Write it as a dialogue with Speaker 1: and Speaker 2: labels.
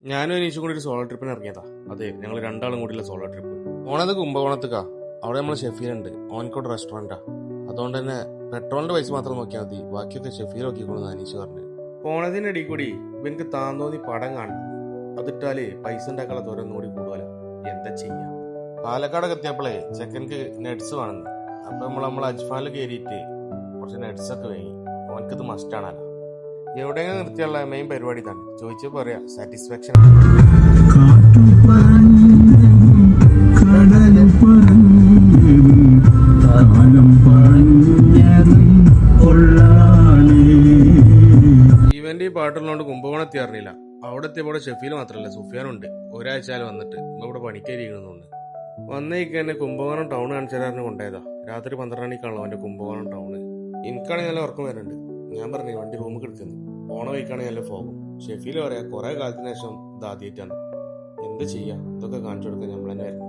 Speaker 1: ഞാനും അനീഷും കൂടി ഒരു സോളോ ട്രിപ്പിന് ഇറങ്ങിയതാ. അതെ, ഞങ്ങൾ രണ്ടാളും കൂടിയുള്ള സോളോ ട്രിപ്പ്. ഓണത് കുംഭകോണത്തേക്കാ. അവിടെ നമ്മൾ ഷെഫീലുണ്ട്, ഓൻകോട് റെസ്റ്റോറൻറ്റാ. അതുകൊണ്ട് തന്നെ പെട്രോളിന്റെ പൈസ മാത്രം നോക്കിയാൽ മതി, ബാക്കിയൊക്കെ ഷെഫീൽ നോക്കിക്കോളൂന്ന് അനീഷ് പറഞ്ഞു. ഓണത്തിന്റെ അടി കൂടി ഇവനക്ക് താൻ തോന്നി പടം കാണും. അതിട്ടാല് പൈസ ഉണ്ടാക്കാനുള്ള തോരൊന്നും കൂടി കൂടുതലാ. എന്താ ചെയ്യാ? പാലക്കാടൊക്കെ എത്തിയപ്പോഴേ ചെക്കൻക്ക് നെറ്റ്സ് വേണമെന്ന്. അപ്പൊ നമ്മൾ അജ്ഫാനിൽ കയറിയിട്ട് കുറച്ച് നെറ്റ്സ് ഒക്കെ വാങ്ങി. ഓനക്കിത് മസ്റ്റ് ആണല്ലോ. എവിടെയെങ്കിലും നിർത്തിയുള്ള മെയിൻ പരിപാടി തന്നെ. ചോദിച്ചു പറയാ സാറ്റിസ്ഫാക്ഷൻ. ഇവന്റെ ഈ പാട്ടുള്ളതുകൊണ്ട് കുംഭകോണം എത്തിയാറില്ല. അവിടെ എത്തിയപ്പോൾ ഷെഫീൽ മാത്രമല്ല, സുഫിയാനുണ്ട്. ഒരാഴ്ച വന്നിട്ട് ഇവിടെ പണിക്കാരിക്കുന്നുണ്ട്. വന്നേക്ക് തന്നെ കുംഭകോണം ടൗൺ കാണിച്ചാൽ കൊണ്ടായതാ. രാത്രി 12 മണിക്കാണല്ലോ അവന്റെ കുംഭകോണം ടൗണ്. എനിക്കാണെങ്കിൽ നല്ല ഉറക്കം വരുന്നുണ്ട്. ഞാൻ പറഞ്ഞു വണ്ടി റൂമിൽ കിടക്കുന്നു, ഓണം കഴിക്കുകയാണെങ്കിൽ നല്ല പോകും. ഷെഫീൽ പറയാ കുറെ കാലത്തിന് ശേഷം ഇത് ആദ്യമായിട്ടാണ്. എന്ത് ചെയ്യാം, ഇതൊക്കെ കാണിച്ചു കൊടുക്കാൻ നമ്മൾ തന്നെ വരുന്നത്.